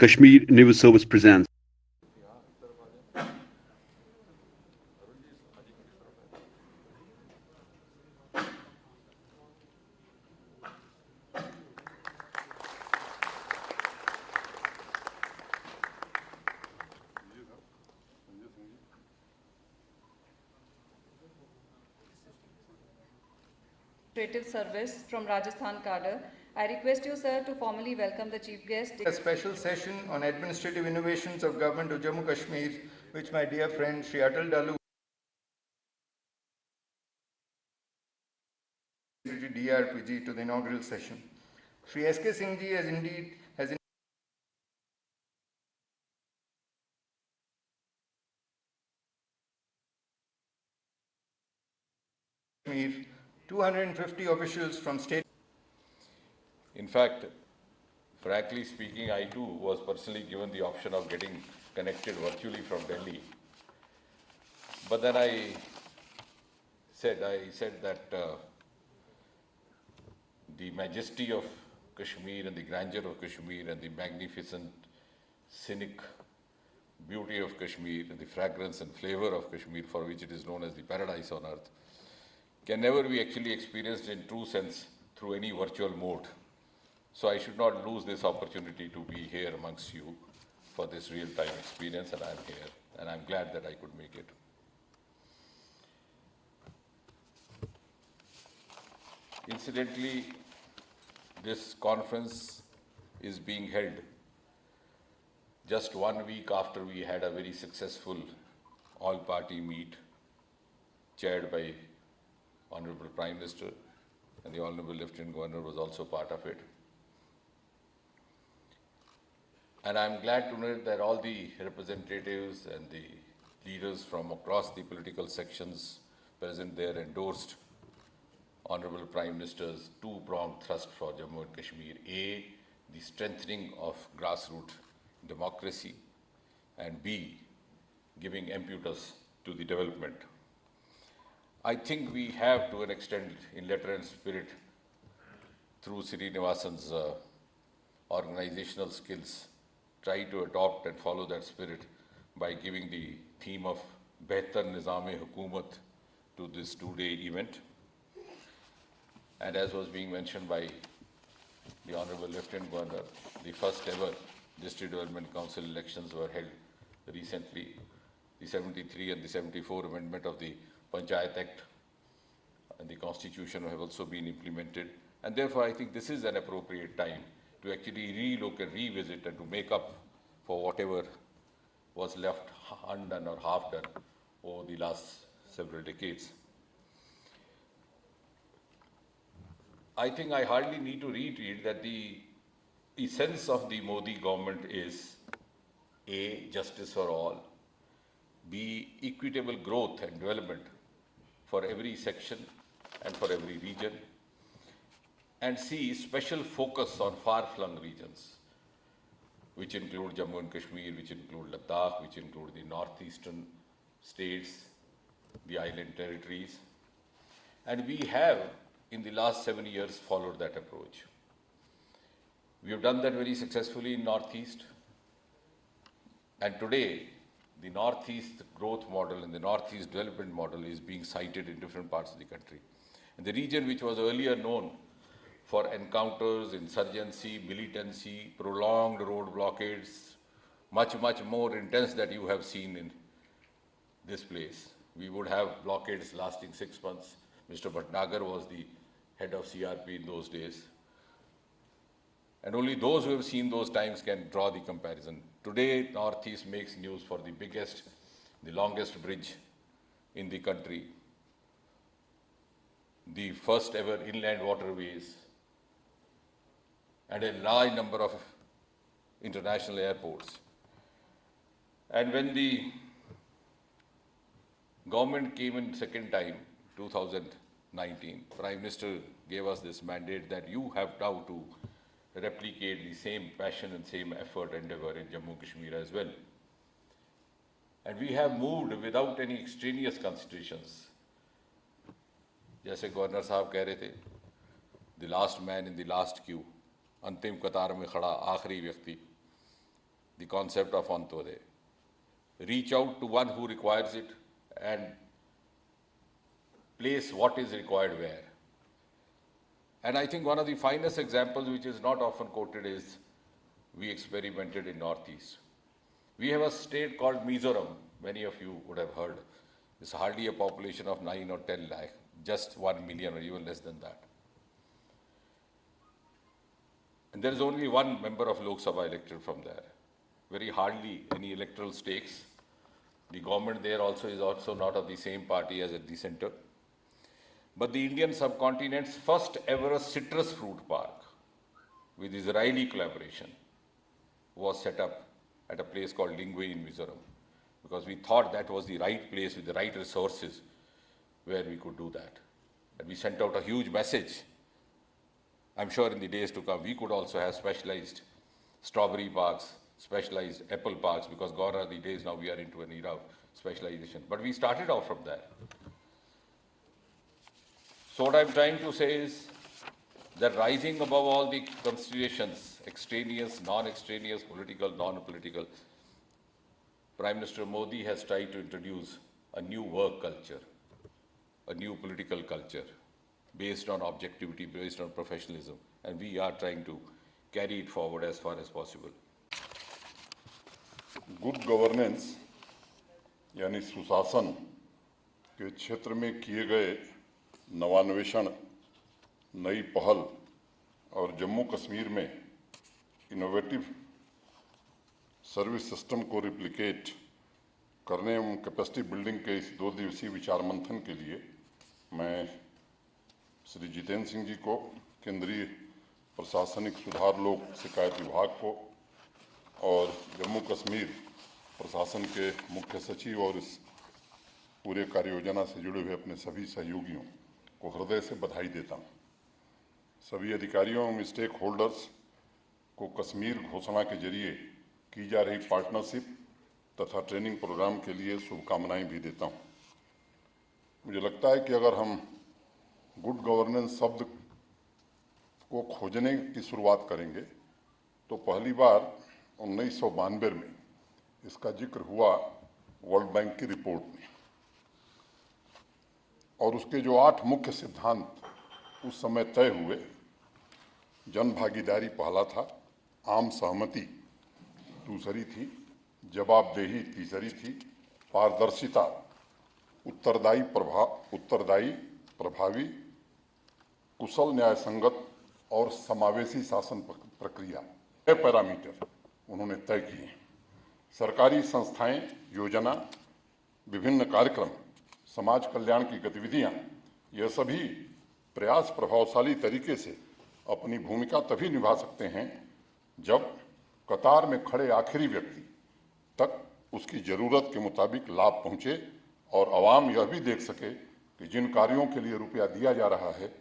Kashmir News Service presents. Administrative Service from Rajasthan cadre. I request you, sir, to formally welcome the chief guest. A special session on administrative innovations of government of Jammu Kashmir, which my dear friend Shri Atal Dalu, DRPG, to the inaugural session. Shri S.K. Singh ji has 250 officials from state. In fact, frankly speaking, I too was personally given the option of getting connected virtually from Delhi. But then I said that the majesty of Kashmir and the grandeur of Kashmir and the magnificent scenic beauty of Kashmir and the fragrance and flavor of Kashmir, for which it is known as the paradise on earth, can never be actually experienced in true sense through any virtual mode. So I should not lose this opportunity to be here amongst you for this real-time experience, and I'm here, and I'm glad that I could make it. Incidentally, this conference is being held just 1 week after we had a very successful all-party meet chaired by Honorable Prime Minister, and the Honorable Lieutenant Governor was also part of it. And I'm glad to note that all the representatives and the leaders from across the political sections present there endorsed Honorable Prime Minister's two-pronged thrust for Jammu and Kashmir. A, the strengthening of grassroots democracy, and B, giving impetus to the development. I think we have, to an extent, in letter and spirit, through Srinivasan's organizational skills, try to adopt and follow that spirit by giving the theme of Behtar Nizam-e-Hukumat to this two-day event. And as was being mentioned by the Honorable Lieutenant Governor, the first ever District Development Council elections were held recently. The 73 and the 74 amendment of the Panchayat Act and the Constitution have also been implemented. And therefore, I think this is an appropriate time to actually relook and revisit and to make up for whatever was left undone or half done over the last several decades. I think I hardly need to reiterate that the essence of the Modi government is A, justice for all, B, equitable growth and development for every section and for every region, and C, special focus on far-flung regions, which include Jammu and Kashmir, which include Ladakh, which include the northeastern states, the island territories. And we have, in the last 7 years, followed that approach. We have done that very successfully in Northeast. And today, the Northeast growth model and the Northeast development model is being cited in different parts of the country. And the region which was earlier known for encounters, insurgency, militancy, prolonged road blockades, much more intense that you have seen in this place. We would have blockades lasting 6 months. Mr. Bhatnagar was the head of CRP in those days. And only those who have seen those times can draw the comparison. Today, Northeast makes news for the biggest, the longest bridge in the country, the first ever inland waterways, and a large number of international airports. And when the government came in second time, 2019, Prime Minister gave us this mandate that you have now to replicate the same passion and same effort endeavor in Jammu and Kashmir as well. And we have moved without any extraneous considerations. जैसे governor साहब कह रहे थे, the last man in the last queue, अंतिम कतार में खड़ा आखिरी व्यक्ति, the concept of Antodaya. Reach out to one who requires it and place what is required where. And I think one of the finest examples, which is not often quoted, is we experimented in Northeast. We have a state called Mizoram, many of you would have heard. It's hardly a population of 9 or 10 lakh, just 1 million or even less than that. And there is only one member of Lok Sabha elected from there. Very hardly any electoral stakes. The government there also is not of the same party as at the center. But the Indian subcontinent's first ever citrus fruit park with Israeli collaboration was set up at a place called Lingui in Mizoram, because we thought that was the right place with the right resources where we could do that. And we sent out a huge message. I'm sure in the days to come, we could also have specialized strawberry parks, specialized apple parks, because gone are the days now we are into an era of specialization. But we started off from there. So what I'm trying to say is that rising above all the considerations, extraneous, non-extraneous, political, non-political, Prime Minister Modi has tried to introduce a new work culture, a new political culture, based on objectivity, based on professionalism, and we are trying to carry it forward as far as possible. Good governance यानी सुशासन के क्षेत्र में किए गए नवान्वेषण, नई पहल और जम्मू कश्मीर में इनोवेटिव सर्विस सिस्टम को रिप्लिकेट करने एवं कैपेसिटी बिल्डिंग के इस 2 दिवसीय विचार मंथन के लिए मैं श्री जितेंद्र सिंह जी को, केंद्रीय प्रशासनिक सुधार लोक शिकायत विभाग को और जम्मू कश्मीर प्रशासन के मुख्य सचिव और इस पूरे कार्य योजना से जुड़े हुए अपने सभी सहयोगियों को हृदय से बधाई देता हूँ। सभी अधिकारियों एवं स्टेक होल्डर्स को कश्मीर घोषणा के जरिए की जा रही पार्टनरशिप तथा ट्रेनिंग प्रोग्राम के लिए शुभकामनाएं भी देता हूँ। मुझे लगता है कि अगर हम गुड गवर्नेंस शब्द को खोजने की शुरुआत करेंगे तो पहली बार 1992 में इसका जिक्र हुआ वर्ल्ड बैंक की रिपोर्ट में, और उसके जो 8 मुख्य सिद्धांत उस समय तय हुए, जन भागीदारी पहला था, आम सहमति दूसरी थी, जवाबदेही तीसरी थी, पारदर्शिता, उत्तरदायी प्रभावी, कुशल न्याय संगत और समावेशी शासन प्रक्रिया, ये पैरामीटर उन्होंने तय किए। सरकारी संस्थाएं, योजना, विभिन्न कार्यक्रम, समाज कल्याण की गतिविधियां, यह सभी प्रयास प्रभावशाली तरीके से अपनी भूमिका तभी निभा सकते हैं जब कतार में खड़े आखिरी व्यक्ति तक उसकी जरूरत के मुताबिक लाभ पहुंचे और आवाम यह भी देख सके कि जिन कार्यों के लिए रुपया दिया जा रहा है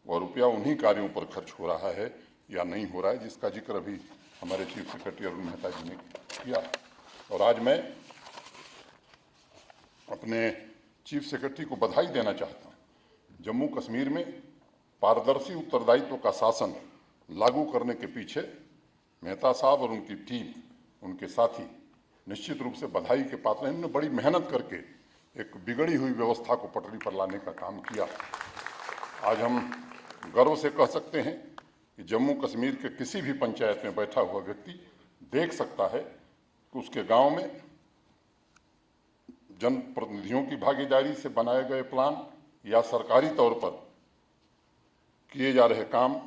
वह रुपया उन्हीं कार्यों पर खर्च हो रहा है या नहीं हो रहा है, जिसका जिक्र अभी हमारे चीफ सेक्रेटरी अरुण मेहता जी ने किया। और आज मैं अपने चीफ सेक्रेटरी को बधाई देना चाहता हूं। जम्मू कश्मीर में पारदर्शी उत्तरदायित्व का शासन लागू करने के पीछे मेहता साहब और उनकी टीम, उनके साथी निश्चित रूप से बधाई के पात्र हैं। इन्होंने बड़ी मेहनत करके एक बिगड़ी हुई व्यवस्था को पटरी पर लाने का काम किया। आज हम गर्व से कह सकते हैं कि जम्मू कश्मीर के किसी भी पंचायत में बैठा हुआ व्यक्ति देख सकता है कि उसके गांव में जनप्रतिनिधियों की भागीदारी से बनाए गए प्लान या सरकारी तौर पर किए जा रहे काम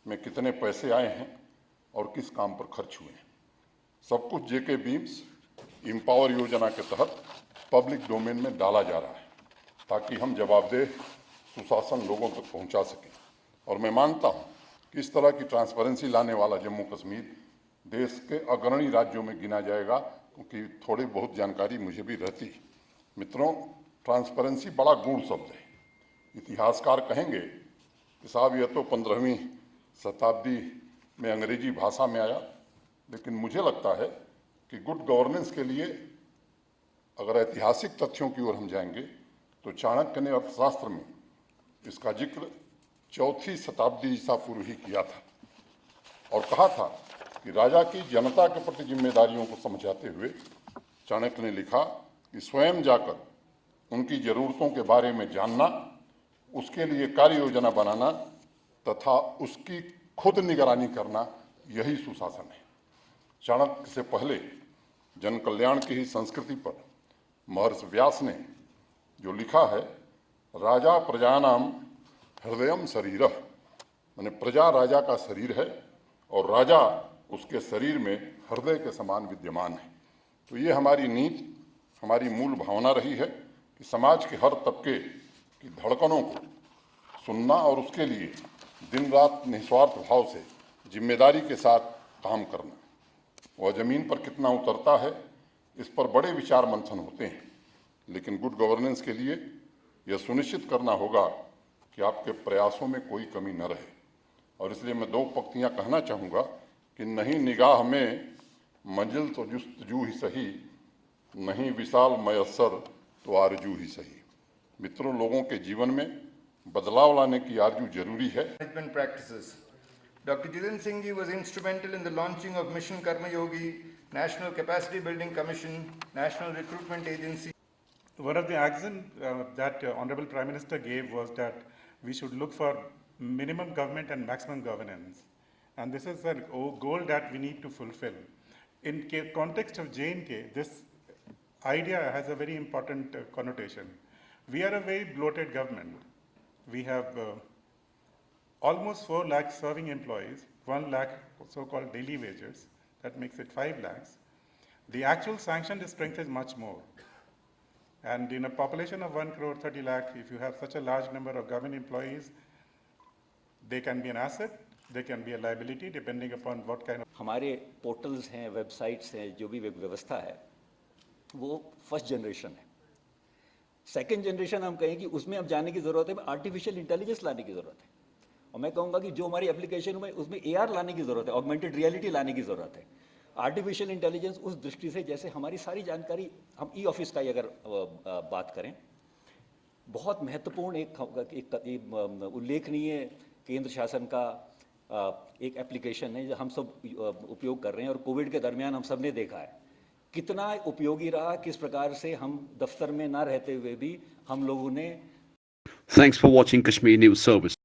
में कितने पैसे आए हैं और किस काम पर खर्च हुए हैं। सब कुछ जेके बीम्स एम्पावर योजना के तहत पब्लिक डोमेन में डाला जा रहा है ताकि हम जवाबदेह सुशासन लोगों तक पहुंचा सकें। और मैं मानता हूं कि इस तरह की ट्रांसपेरेंसी लाने वाला जम्मू कश्मीर देश के अग्रणी राज्यों में गिना जाएगा, क्योंकि थोड़ी बहुत जानकारी मुझे भी रहती है। मित्रों, ट्रांसपेरेंसी बड़ा गूढ़ शब्द है। इतिहासकार कहेंगे कि साहब यह तो 15वीं शताब्दी में अंग्रेजी भाषा में आया, लेकिन मुझे लगता है कि गुड गवर्नेंस के लिए अगर ऐतिहासिक तथ्यों की ओर हम जाएंगे तो चाणक्य ने अर्थशास्त्र में इसका जिक्र 4वीं शताब्दी ईसा पूर्व ही किया था और कहा था कि कि राजा की जनता के प्रति जिम्मेदारियों को समझाते हुए चाणक्य ने लिखा कि स्वयं जाकर उनकी जरूरतों के बारे में जानना, उसके लिए कार्य योजना बनाना तथा उसकी खुद निगरानी करना, यही सुशासन है। चाणक्य से पहले जन कल्याण की ही संस्कृति पर महर्षि व्यास ने जो लिखा है, राजा प्रजानाम हृदयम शरीरः, माने प्रजा राजा का शरीर है और राजा उसके शरीर में हृदय के समान विद्यमान है। तो ये हमारी नीति, हमारी मूल भावना रही है कि समाज के हर तबके की धड़कनों को सुनना और उसके लिए दिन रात निस्वार्थ भाव से जिम्मेदारी के साथ काम करना। वह जमीन पर कितना उतरता है, इस पर बड़े विचार मंथन होते हैं, लेकिन गुड गवर्नेंस के लिए यह सुनिश्चित करना होगा कि आपके प्रयासों में कोई कमी न रहे। और इसलिए मैं दो पंक्तियां कहना चाहूँगा कि नहीं निगाह में मंजिल तो जुस्तजू ही सही, नहीं विशाल मयस्सर तो आरजू ही सही। मित्रों, लोगों के जीवन में बदलाव लाने की आरजू जरूरी है। Management practices. Dr. Jiten Singh ji was instrumental in the launching of Mission Karma Yogi, National Capacity Building Commission, National Recruitment Agency. One of the axioms that Honorable Prime Minister gave was that we should look for minimum government and maximum governance. And this is a goal that we need to fulfill. In context of J&K, this idea has a very important connotation. We are a very bloated government. We have almost 4 lakh serving employees, 1 lakh so-called daily wages. That makes it 5 lakhs. The actual sanctioned strength is much more. And in a population of 1 crore 30 lakh, if you have such a large number of government employees, they can be an asset, they can be a liability, depending upon what kind of. हमारे portals हैं, websites हैं, जो भी व्यवस्था है वो first generation है। Second generation हम कहें कि उसमें अब जाने की ज़रूरत है, आर्टिफिशियल इंटेलिजेंस लाने की ज़रूरत है। और मैं कहूँगा कि जो हमारी एप्लीकेशन में उसमें AR लाने की ज़रूरत है, ऑगमेंटेड रियलिटी लाने की ज़रूरत है। आर्टिफिशियल इंटेलिजेंस उस दृष्टि से, जैसे हमारी सारी जानकारी, हम ऑफिस का ही अगर बात करें, बहुत महत्वपूर्ण एक उल्लेखनीय केंद्र शासन का एक एप्लीकेशन है जो हम सब उपयोग कर रहे हैं। और कोविड के दरमियान हम सब ने देखा है कितना उपयोगी रहा, किस प्रकार से हम दफ्तर में ना रहते हुए भी हम लोगों ने। Thanks for watching Kashmir News Service.